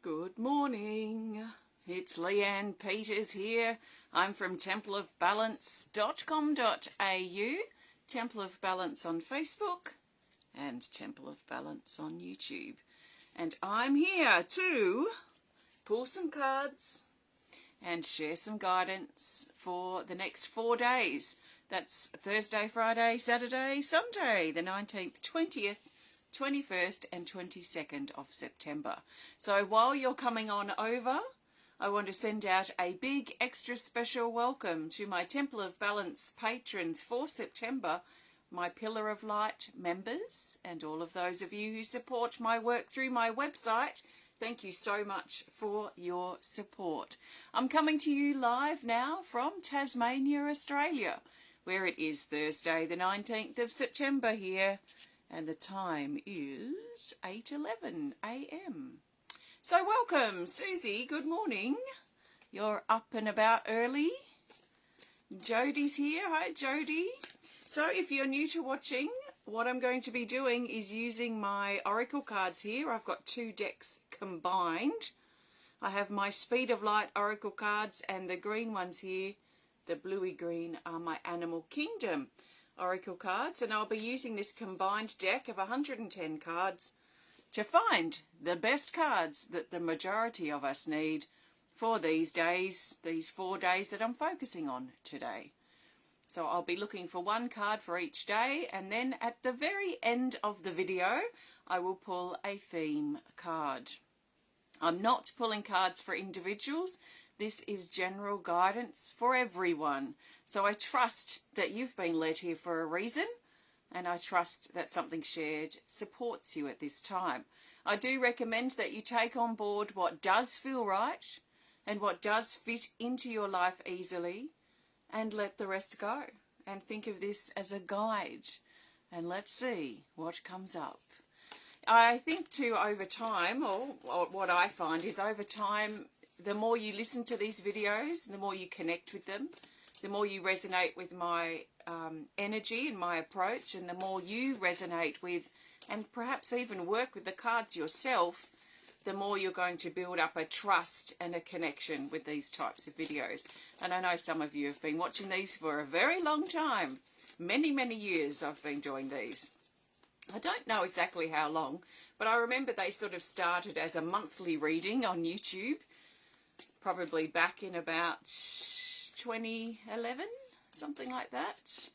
Good morning. It's Leanne Peters here. I'm from templeofbalance.com.au, Temple of Balance on Facebook and Temple of Balance on YouTube. And I'm here to pull some cards and share some guidance for the next 4 days. That's Thursday, Friday, Saturday, Sunday, the 19th, 20th, 21st and 22nd of September. So while you're coming on over, I want to send out a big extra special welcome to my Temple of Balance patrons for September, my Pillar of Light members, and all of those of you who support my work through my website. Thank you so much for your support. I'm coming to you live now from Tasmania, Australia, where it is Thursday the 19th of September here, and the time is 8:11 a.m. So welcome, Susie, good morning. You're up and about early. Jodie's here. Hi, Jodie. So if you're new to watching, what I'm going to be doing is using my oracle cards here. I've got 2 decks combined. I have my Speed of Light oracle cards, and the green ones here, the bluey green, are my Animal Kingdom oracle cards, and I'll be using this combined deck of 110 cards to find the best cards that the majority of us need for these days, these 4 days that I'm focusing on today. So I'll be looking for one card for each day, and then at the very end of the video I will pull a theme card. I'm not pulling cards for individuals. This is general guidance for everyone. So I trust that you've been led here for a reason, and I trust that something shared supports you at this time. I do recommend that you take on board what does feel right and what does fit into your life easily, and let the rest go. And think of this as a guide, and let's see what comes up. I think too, over time, or what I find is over time, the more you listen to these videos, the more you connect with them, the more you resonate with my energy and my approach, and the more you resonate with and perhaps even work with the cards yourself, the more you're going to build up a trust and a connection with these types of videos. And I know some of you have been watching these for a very long time. Many, many years I've been doing these. I don't know exactly how long, but I remember they sort of started as a monthly reading on YouTube, probably back in about 2011, something like that.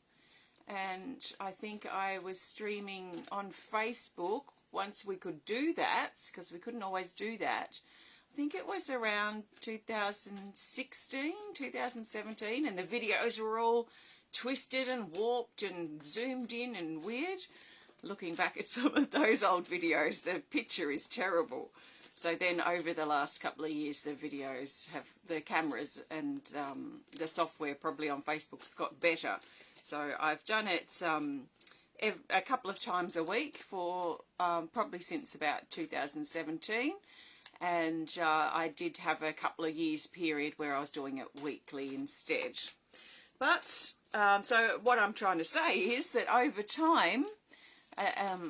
And I think I was streaming on Facebook once we could do that, because we couldn't always do that. I think it was around 2016, 2017, and the videos were all twisted and warped and zoomed in and weird. Looking back at some of those old videos, the picture is terrible. So then over the last couple of years, the videos have, the cameras and the software probably on Facebook's got better. So I've done it a couple of times a week for probably since about 2017. And I did have a couple of years period where I was doing it weekly instead. But so what I'm trying to say is that over time,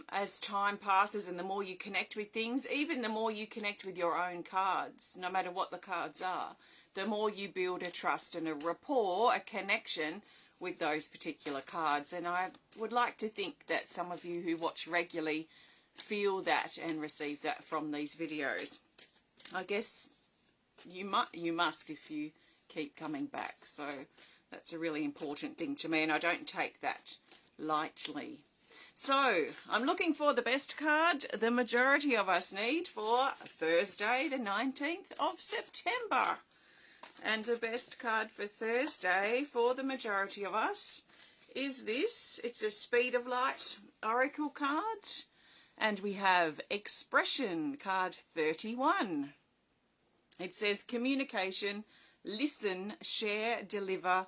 as time passes and the more you connect with things, even the more you connect with your own cards, no matter what the cards are, the more you build a trust and a rapport, a connection with those particular cards. And I would like to think that some of you who watch regularly feel that and receive that from these videos. I guess you must if you keep coming back. So that's a really important thing to me, and I don't take that lightly. So I'm looking for the best card the majority of us need for Thursday the 19th of September. And the best card for Thursday for the majority of us is this. It's a Speed of Light oracle card, and we have Expression card 31. It says communication, listen, share, deliver,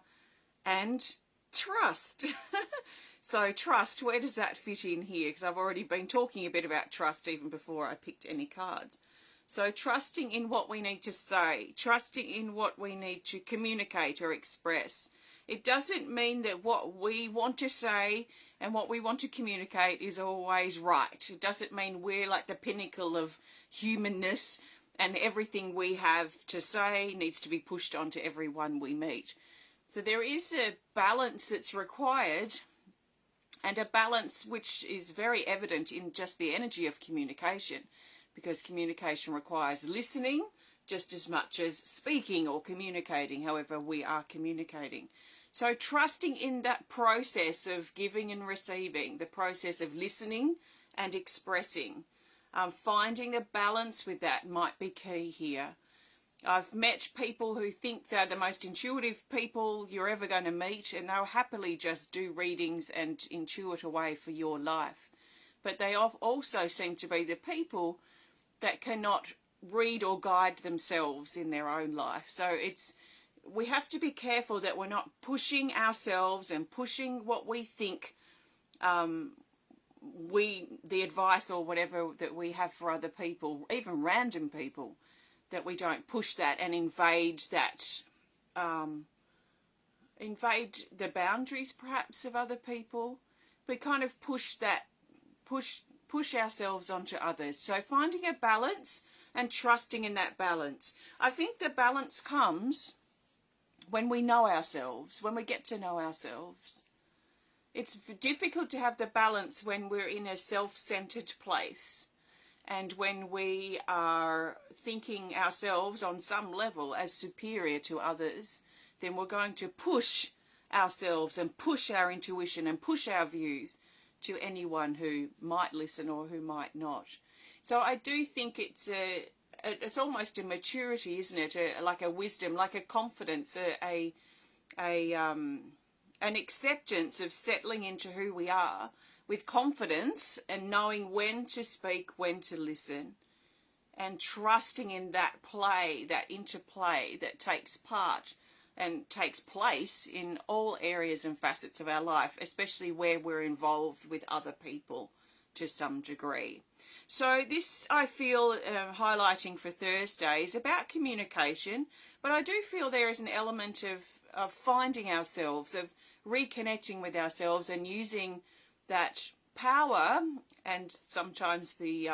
and trust. So trust, where does that fit in here? Because I've already been talking a bit about trust even before I picked any cards. So trusting in what we need to say, trusting in what we need to communicate or express. It doesn't mean that what we want to say and what we want to communicate is always right. It doesn't mean we're like the pinnacle of humanness and everything we have to say needs to be pushed onto everyone we meet. So there is a balance that's required, and a balance which is very evident in just the energy of communication, because communication requires listening just as much as speaking or communicating, however we are communicating. So trusting in that process of giving and receiving, the process of listening and expressing, finding a balance with that might be key here. I've met people who think they're the most intuitive people you're ever going to meet, and they'll happily just do readings and intuit away for your life. But they also seem to be the people that cannot read or guide themselves in their own life. So we have to be careful that we're not pushing ourselves and pushing what we think the advice or whatever that we have for other people, even random people, that we don't push that and invade the boundaries perhaps of other people. We kind of push ourselves onto others. So finding a balance and trusting in that balance. I think the balance comes when we know ourselves, when we get to know ourselves. It's difficult to have the balance when we're in a self-centered place, and when we are thinking ourselves on some level as superior to others. Then we're going to push ourselves and push our intuition and push our views to anyone who might listen or who might not. So I do think it's almost a maturity, isn't it? Like a wisdom, like a confidence, an acceptance of settling into who we are with confidence, and knowing when to speak, when to listen, and trusting in that play, that interplay that takes part and takes place in all areas and facets of our life, especially where we're involved with other people to some degree. So this, I feel, highlighting for Thursday is about communication, but I do feel there is an element of finding ourselves, of reconnecting with ourselves and using that power and sometimes the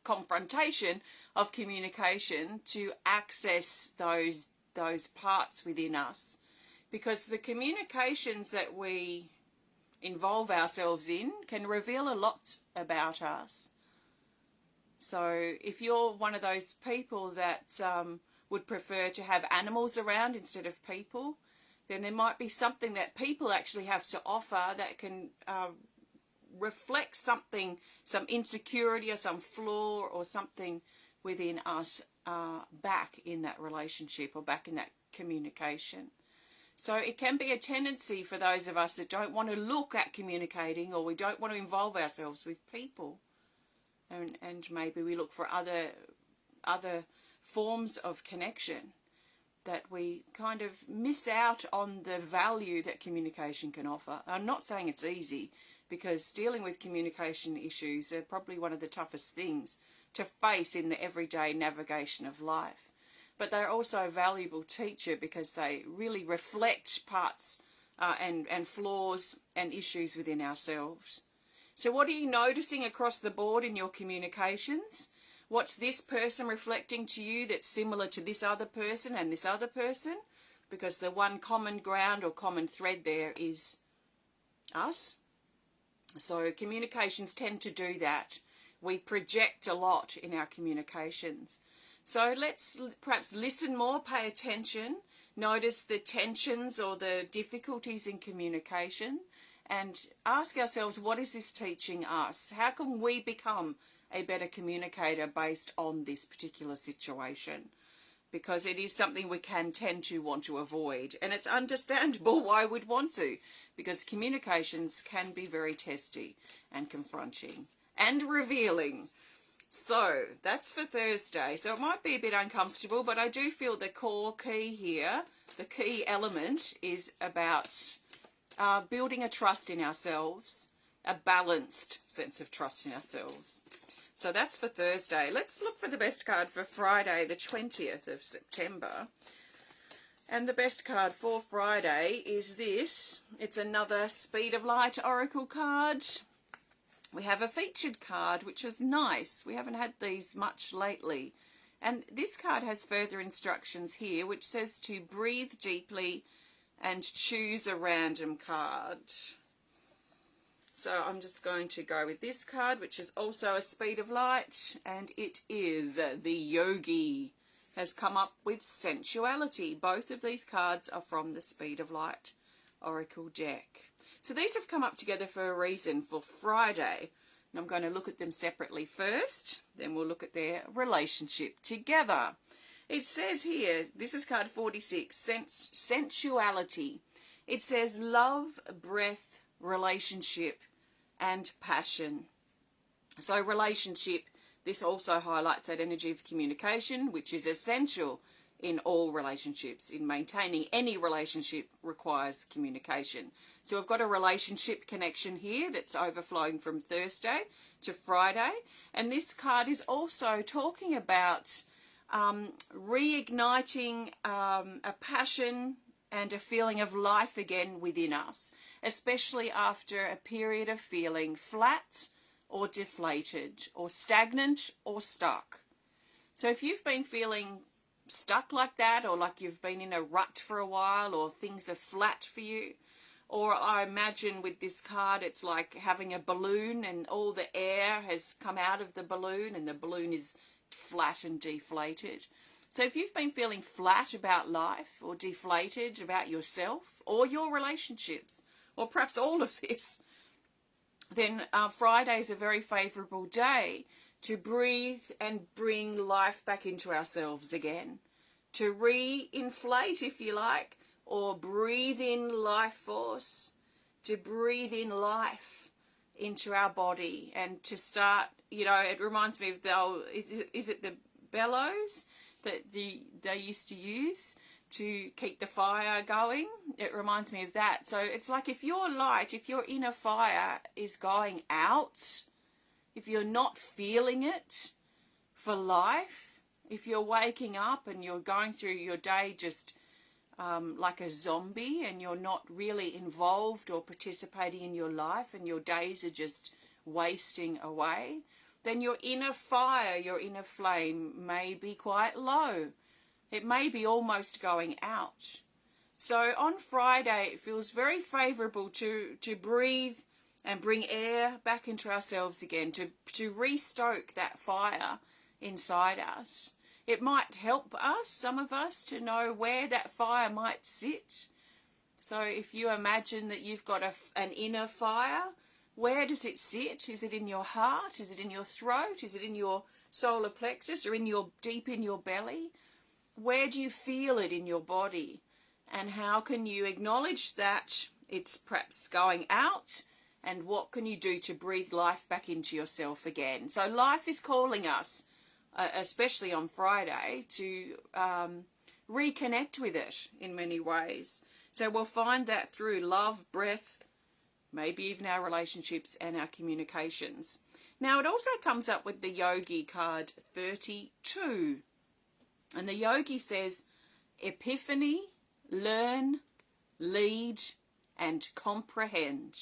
confrontation of communication to access those parts within us, because the communications that we involve ourselves in can reveal a lot about us. So if you're one of those people that would prefer to have animals around instead of people, then there might be something that people actually have to offer that can reflect something, some insecurity or some flaw or something within us back in that relationship or back in that communication. So it can be a tendency for those of us that don't want to look at communicating, or we don't want to involve ourselves with people, and maybe we look for other forms of connection, that we kind of miss out on the value that communication can offer. I'm not saying it's easy, because dealing with communication issues are probably one of the toughest things to face in the everyday navigation of life. But they're also a valuable teacher, because they really reflect parts and flaws and issues within ourselves. So what are you noticing across the board in your communications? What's this person reflecting to you that's similar to this other person and this other person? Because the one common ground or common thread there is us. So communications tend to do that. We project a lot in our communications. So let's perhaps listen more, pay attention, notice the tensions or the difficulties in communication, and ask ourselves, what is this teaching us? How can we become a better communicator based on this particular situation? Because it is something we can tend to want to avoid, and it's understandable why we'd want to, because communications can be very testy and confronting and revealing. So that's for Thursday. So it might be a bit uncomfortable, but I do feel the core key here, the key element, is about building a trust in ourselves, a balanced sense of trust in ourselves. So that's for Thursday. Let's look for the best card for Friday, the 20th of September. And the best card for Friday is this. It's another Speed of Light Oracle card. we have a featured card, which is nice. We haven't had these much lately. And this card has further instructions here, which says to breathe deeply and choose a random card. So I'm just going to go with this card, which is also a speed of light, and it is the Yogi. Has come up with sensuality. Both of these cards are from the Speed of Light Oracle deck. So these have come up together for a reason for Friday. And I'm going to look at them separately first. Then we'll look at their relationship together. It says here, this is card 46, sensuality. It says love, breath, relationship, and passion. So relationship. This also highlights that energy of communication, which is essential in all relationships. In maintaining any relationship requires communication. So we've got a relationship connection here that's overflowing from Thursday to Friday. And this card is also talking about reigniting a passion and a feeling of life again within us, especially after a period of feeling flat, or deflated, or stagnant, or stuck. So if you've been feeling stuck like that, or like you've been in a rut for a while, or things are flat for you, or I imagine with this card it's like having a balloon and all the air has come out of the balloon and the balloon is flat and deflated. So if you've been feeling flat about life, or deflated about yourself, or your relationships, or perhaps all of this, then Friday is a very favourable day to breathe and bring life back into ourselves again. To re-inflate, if you like, or breathe in life force, to breathe in life into our body, and to start, it reminds me of is it the bellows that they used to use to keep the fire going? It reminds me of that. So it's like if your light, if your inner fire is going out, if you're not feeling it for life, if you're waking up and you're going through your day just like a zombie, and you're not really involved or participating in your life, and your days are just wasting away, then your inner fire, your inner flame may be quite low. It may be almost going out. So on Friday, it feels very favourable to breathe and bring air back into ourselves again, to re-stoke that fire inside us. It might help us, some of us, to know where that fire might sit. So if you imagine that you've got an inner fire, where does it sit? Is it in your heart? Is it in your throat? Is it in your solar plexus, or deep in your belly? Where do you feel it in your body? And how can you acknowledge that it's perhaps going out? And what can you do to breathe life back into yourself again? So life is calling us, especially on Friday, to reconnect with it in many ways. So we'll find that through love, breath, maybe even our relationships and our communications. Now it also comes up with the Yogi card 32. And the Yogi says, epiphany, learn, lead, and comprehend.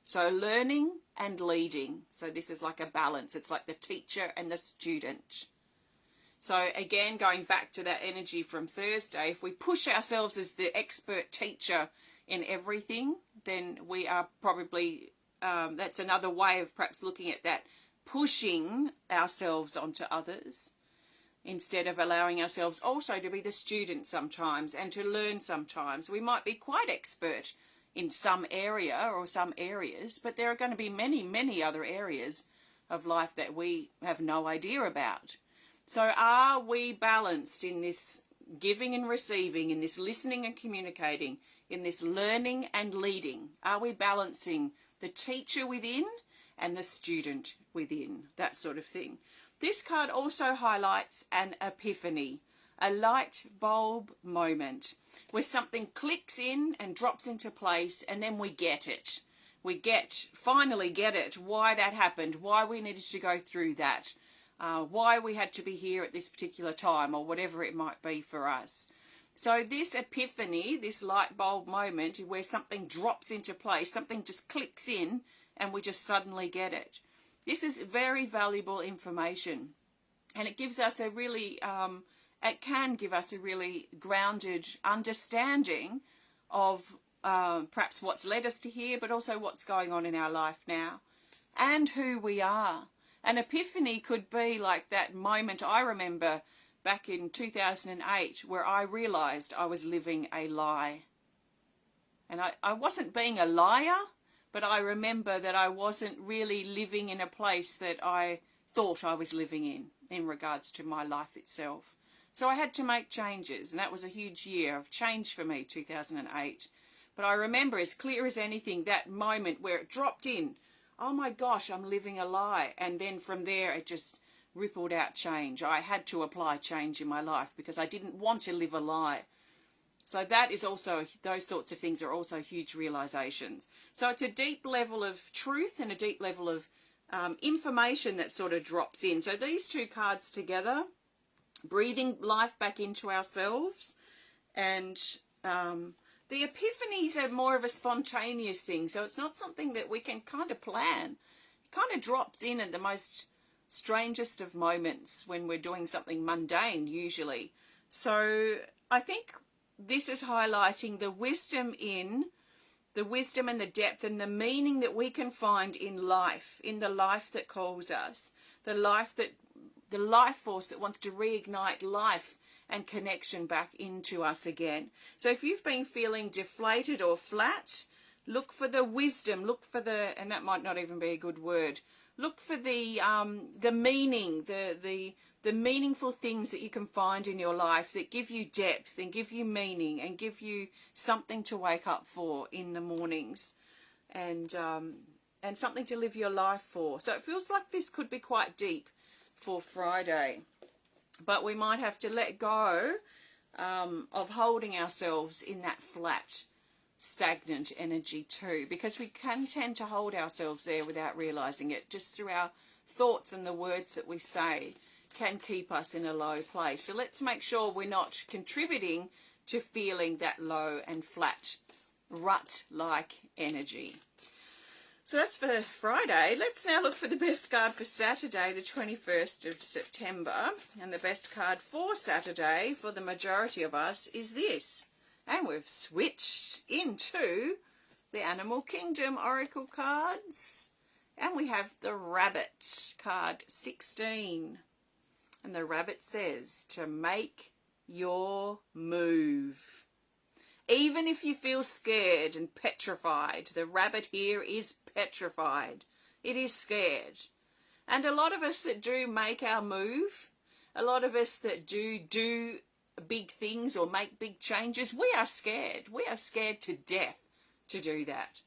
So learning and leading. So this is like a balance. It's like the teacher and the student. So again, going back to that energy from Thursday, if we push ourselves as the expert teacher in everything, then we are probably, that's another way of perhaps looking at that, pushing ourselves onto others, instead of allowing ourselves also to be the student sometimes and to learn sometimes. We might be quite expert in some area or some areas, but there are going to be many, many other areas of life that we have no idea about. So are we balanced in this giving and receiving, in this listening and communicating, in this learning and leading? Are we balancing the teacher within and the student within? That sort of thing. This card also highlights an epiphany, a light bulb moment where something clicks in and drops into place, and then we get it. We finally get it, why that happened, why we needed to go through that, why we had to be here at this particular time, or whatever it might be for us. So this epiphany, this light bulb moment where something drops into place, something just clicks in and we just suddenly get it. This is very valuable information, and it gives us a really, it can give us a really grounded understanding of perhaps what's led us to here, but also what's going on in our life now and who we are. An epiphany could be like that moment I remember back in 2008 where I realised I was living a lie. And I wasn't being a liar, but I remember that I wasn't really living in a place that I thought I was living in regards to my life itself. So I had to make changes, and that was a huge year of change for me, 2008. But I remember as clear as anything that moment where it dropped in, oh my gosh, I'm living a lie. And then from there it just rippled out change. I had to apply change in my life because I didn't want to live a lie. So that is also, those sorts of things are also huge realizations. So it's a deep level of truth and a deep level of information that sort of drops in. So these two cards together, breathing life back into ourselves, and the epiphanies are more of a spontaneous thing. So it's not something that we can kind of plan. It kind of drops in at the most strangest of moments when we're doing something mundane usually. So I think this is highlighting the wisdom and the depth and the meaning that we can find in life, in the life that calls us, the life force that wants to reignite life and connection back into us again. So if you've been feeling deflated or flat, look for the wisdom, look for the, and that might not even be a good word, look for the meaning, the meaningful things that you can find in your life that give you depth and give you meaning and give you something to wake up for in the mornings, and something to live your life for. So it feels like this could be quite deep for Friday, but we might have to let go of holding ourselves in that flat, stagnant energy too, because we can tend to hold ourselves there without realizing it, just through our thoughts and the words that we say can keep us in a low place. So let's make sure we're not contributing to feeling that low and flat, rut-like energy. So that's for Friday. Let's now look for the best card for Saturday, the 21st of September. And the best card for Saturday, for the majority of us, is this. And we've switched into the Animal Kingdom Oracle cards. And we have the Rabbit, card 16. And the rabbit says to make your move. Even if you feel scared and petrified, the rabbit here is petrified. It is scared. And a lot of us that do make our move, a lot of us that do big things or make big changes, we are scared. We are scared to death to do that.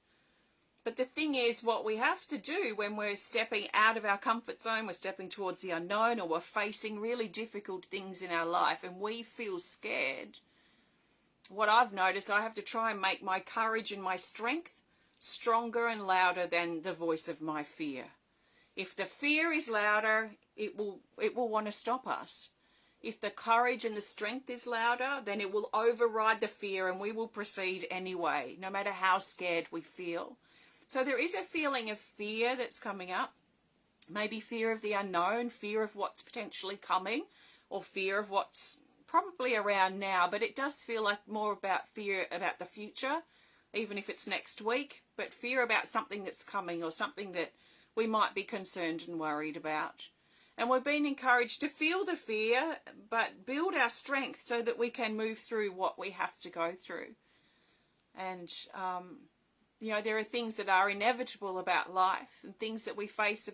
But the thing is, what we have to do when we're stepping out of our comfort zone, we're stepping towards the unknown, or we're facing really difficult things in our life and we feel scared, what I've noticed, I have to try and make my courage and my strength stronger and louder than the voice of my fear. If the fear is louder, it will want to stop us. If the courage and the strength is louder, then it will override the fear and we will proceed anyway, no matter how scared we feel. So there is a feeling of fear that's coming up, maybe fear of the unknown, fear of what's potentially coming, or fear of what's probably around now, but it does feel like more about fear about the future, even if it's next week, but fear about something that's coming or something that we might be concerned and worried about. And we're being encouraged to feel the fear, but build our strength so that we can move through what we have to go through. And, there are things that are inevitable about life and things that we face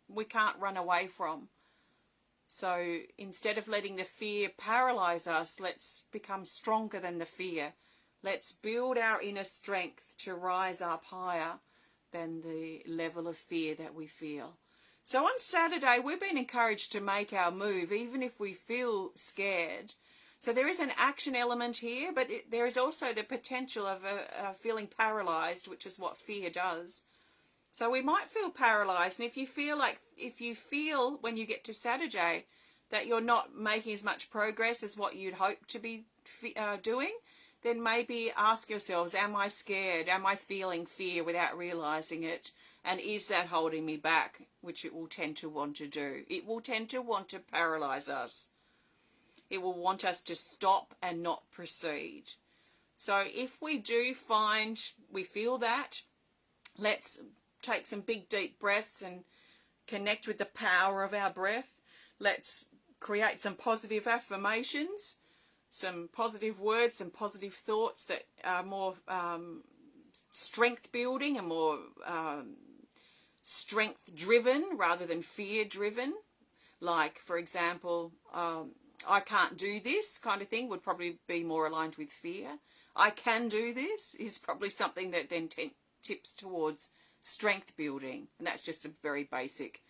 we can't run away from. So instead of letting the fear paralyze us, let's become stronger than the fear. Let's build our inner strength to rise up higher than the level of fear that we feel. So on Saturday, we've been encouraged to make our move, even if we feel scared. So there is an action element here, but there is also the potential of a feeling paralyzed, which is what fear does. So we might feel paralyzed, and if you feel when you get to Saturday that you're not making as much progress as what you'd hope to be doing, then maybe ask yourselves, am I scared? Am I feeling fear without realizing it? And is that holding me back, which it will tend to want to do. It will tend to want to paralyze us. It will want us to stop and not proceed. So if we do find we feel that, let's take some big deep breaths and connect with the power of our breath. Let's create some positive affirmations, some positive words, some positive thoughts that are more strength building and more strength driven rather than fear driven. Like, for example, I can't do this kind of thing would probably be more aligned with fear. I can do this is probably something that then tips towards strength building. And that's just a very basic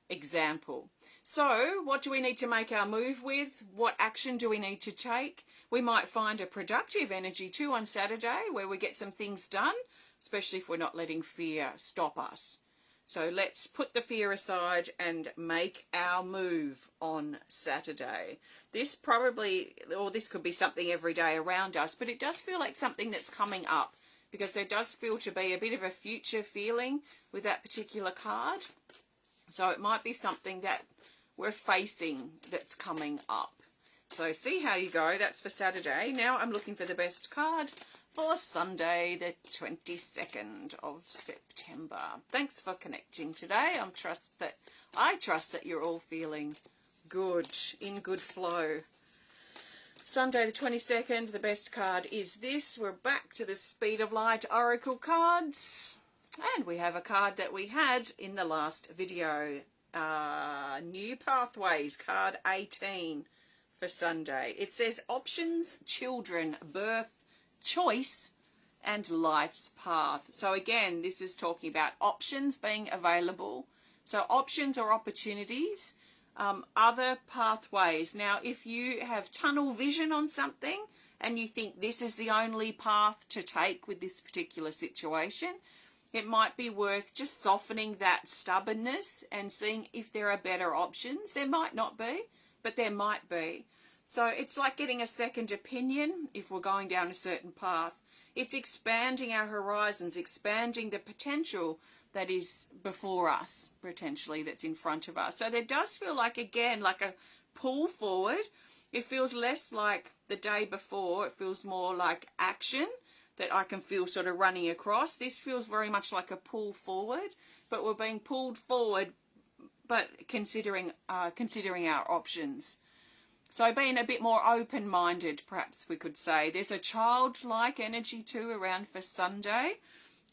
example. So what do we need to make our move with? What action do we need to take? We might find a productive energy too on Saturday where we get some things done, especially if we're not letting fear stop us. So let's put the fear aside and make our move on Saturday. This could be something every day around us, but it does feel like something that's coming up because there does feel to be a bit of a future feeling with that particular card. So it might be something that we're facing that's coming up. So see how you go. That's for Saturday. Now I'm looking for the best card for Sunday, the 22nd of September. Thanks for connecting today. I trust that you're all feeling good, in good flow. Sunday the 22nd, the best card is this. We're back to the Speed of Light Oracle cards. And we have a card that we had in the last video. New Pathways, card 18 for Sunday. It says options, children, birth, choice, and life's path. So again, this is talking about options being available. So options or opportunities, other pathways. Now, if you have tunnel vision on something and you think this is the only path to take with this particular situation, it might be worth just softening that stubbornness and seeing if there are better options. There might not be, but there might be. So it's like getting a second opinion if we're going down a certain path. It's expanding our horizons, expanding the potential that is before us, potentially, that's in front of us. So there does feel like, again, like a pull forward. It feels less like the day before. It feels more like action that I can feel sort of running across. This feels very much like a pull forward, but we're being pulled forward, but considering our options. So being a bit more open-minded, perhaps we could say. There's a childlike energy too around for Sunday,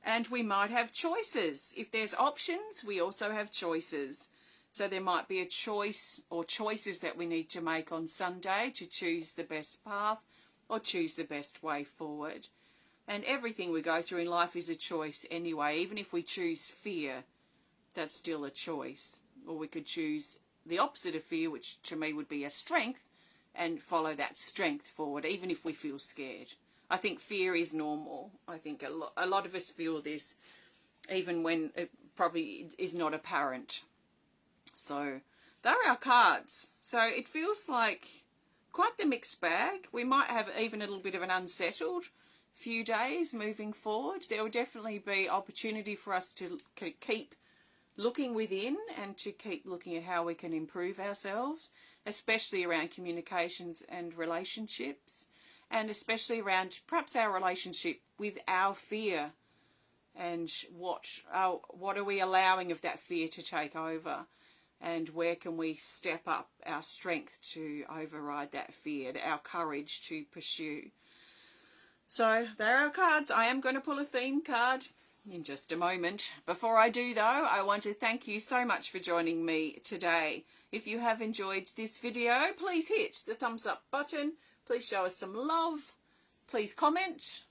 and we might have choices. If there's options, we also have choices. So there might be a choice or choices that we need to make on Sunday to choose the best path or choose the best way forward. And everything we go through in life is a choice anyway. Even if we choose fear, that's still a choice. Or we could choose the opposite of fear, which to me would be a strength, and follow that strength forward, even if we feel scared. I think fear is normal. I think a lot of us feel this, even when it probably is not apparent. So they're our cards. So it feels like quite the mixed bag. We might have even a little bit of an unsettled few days moving forward. There will definitely be opportunity for us to keep looking within and to keep looking at how we can improve ourselves, especially around communications and relationships, and especially around perhaps our relationship with our fear and what are we allowing of that fear to take over, and where can we step up our strength to override that fear, our courage to pursue. So there are our cards. I am going to pull a theme card in just a moment. Before I do though, I want to thank you so much for joining me today. If you have enjoyed this video, please hit the thumbs up button. Please show us some love. Please comment.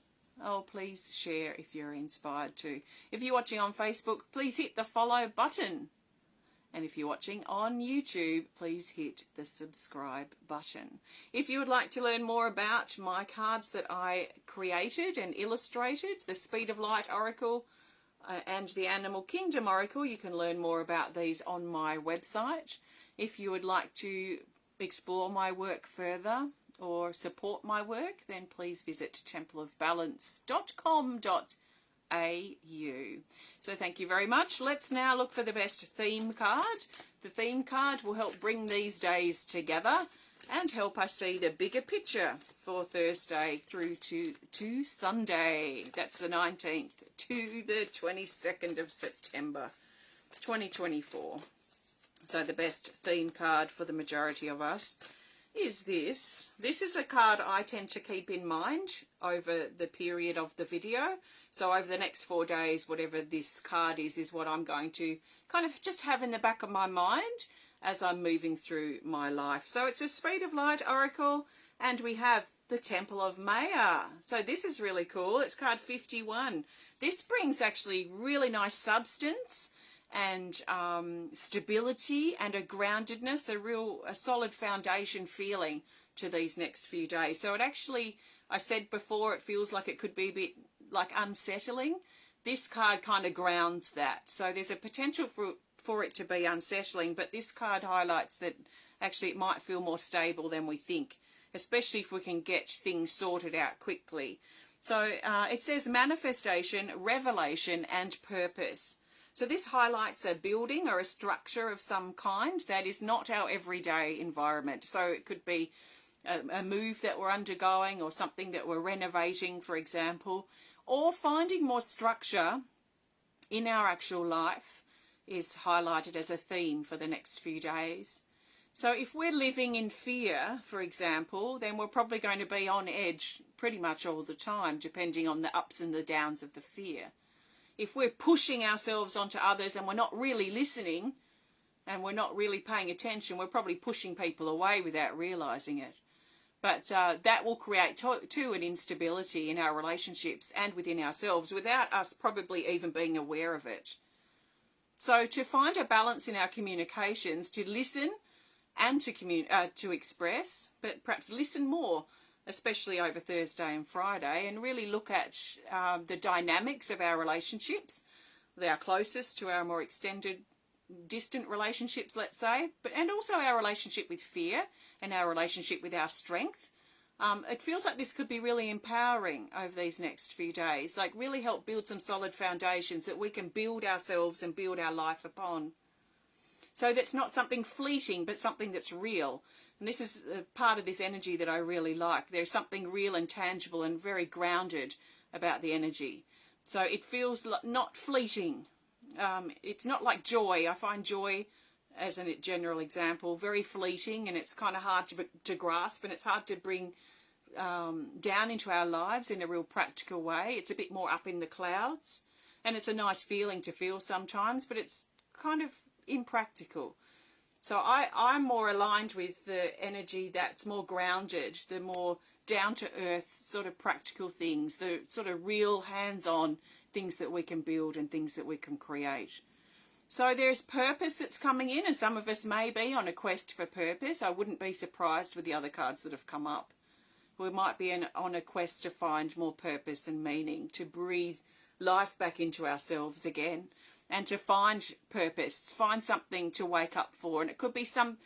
Oh, please share if you're inspired to. If you're watching on Facebook, please hit the follow button. And if you're watching on YouTube, please hit the subscribe button. If you would like to learn more about my cards that I created and illustrated, the Speed of Light Oracle and the Animal Kingdom Oracle, you can learn more about these on my website. If you would like to explore my work further or support my work, then please visit templeofbalance.com.au. So thank you very much. Let's now look for the best theme card. The theme card will help bring these days together and help us see the bigger picture for Thursday through to Sunday. That's the 19th to the 22nd of September 2024. So the best theme card for the majority of us is this. This is a card I tend to keep in mind over the period of the video. So over the next 4 days, whatever this card is what I'm going to kind of just have in the back of my mind as I'm moving through my life. So it's a Speed of Light Oracle, and we have the Temple of Maya. So this is really cool. It's card 51. This brings actually really nice substance and stability and a groundedness, a solid foundation feeling to these next few days. So it actually, I said before, it feels like it could be a bit like unsettling. This card kind of grounds that. So there's a potential for it to be unsettling, but this card highlights that actually it might feel more stable than we think, especially if we can get things sorted out quickly. So it says manifestation, revelation, and purpose. So this highlights a building or a structure of some kind that is not our everyday environment. So it could be a move that we're undergoing, or something that we're renovating, for example, or finding more structure in our actual life is highlighted as a theme for the next few days. So if we're living in fear, for example, then we're probably going to be on edge pretty much all the time, depending on the ups and the downs of the fear. If we're pushing ourselves onto others and we're not really listening and we're not really paying attention, we're probably pushing people away without realizing it. But that will create too an instability in our relationships and within ourselves without us probably even being aware of it. So to find a balance in our communications, to listen and to express, but perhaps listen more, especially over Thursday and Friday, and really look at the dynamics of our relationships, our closest to our more extended, distant relationships, let's say, and also our relationship with fear and our relationship with our strength. It feels like this could be really empowering over these next few days, like really help build some solid foundations that we can build ourselves and build our life upon. So that's not something fleeting, but something that's real. And this is a part of this energy that I really like. There's something real and tangible and very grounded about the energy. So it feels not fleeting. It's not like joy. I find joy, as a general example, very fleeting, and it's kind of hard to grasp, and it's hard to bring down into our lives in a real practical way. It's a bit more up in the clouds, and it's a nice feeling to feel sometimes, but it's kind of impractical. So I'm more aligned with the energy that's more grounded, the more down-to-earth sort of practical things, the sort of real hands-on things that we can build and things that we can create. So there's purpose that's coming in, and some of us may be on a quest for purpose. I wouldn't be surprised with the other cards that have come up. We might be on a quest to find more purpose and meaning, to breathe life back into ourselves again, and to find purpose, find something to wake up for. And it could be some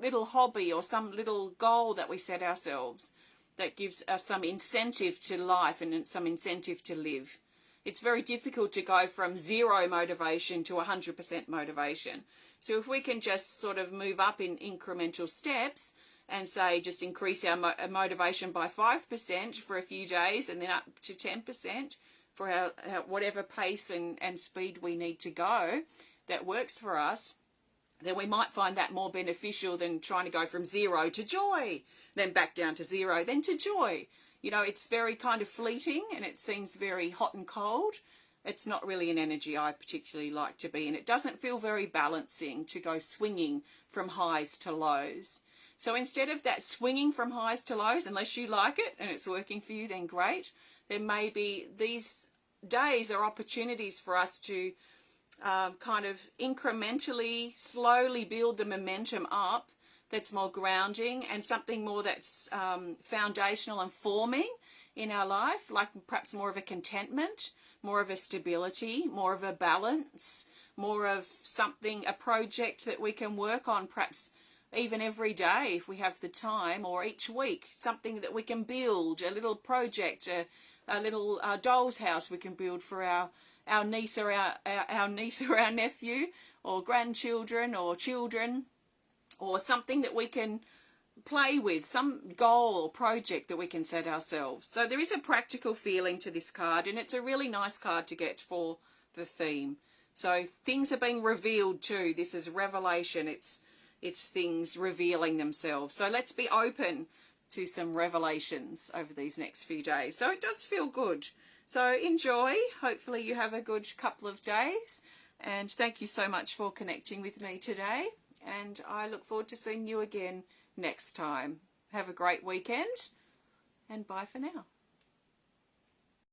little hobby or some little goal that we set ourselves that gives us some incentive to life and some incentive to live. It's very difficult to go from zero motivation to 100% motivation. So if we can just sort of move up in incremental steps and say just increase our motivation by 5% for a few days and then up to 10% for our whatever pace and speed we need to go that works for us, then we might find that more beneficial than trying to go from zero to joy, then back down to zero, then to joy. You know, it's very kind of fleeting and it seems very hot and cold. It's not really an energy I particularly like to be in. It doesn't feel very balancing to go swinging from highs to lows. So instead of that swinging from highs to lows, unless you like it and it's working for you, then great. Then maybe these days are opportunities for us to kind of incrementally, slowly build the momentum up that's more grounding and something more that's foundational and forming in our life, like perhaps more of a contentment, more of a stability, more of a balance, more of something, a project that we can work on perhaps even every day if we have the time, or each week, something that we can build, a little project, a little doll's house we can build for our niece or our niece or our nephew or grandchildren or children, or something that we can play with, some goal or project that we can set ourselves. So there is a practical feeling to this card, and it's a really nice card to get for the theme. So things are being revealed too. This is revelation. It's things revealing themselves. So let's be open to some revelations over these next few days. So it does feel good. So enjoy. Hopefully you have a good couple of days. And thank you so much for connecting with me today. And I look forward to seeing you again next time. Have a great weekend, and bye for now.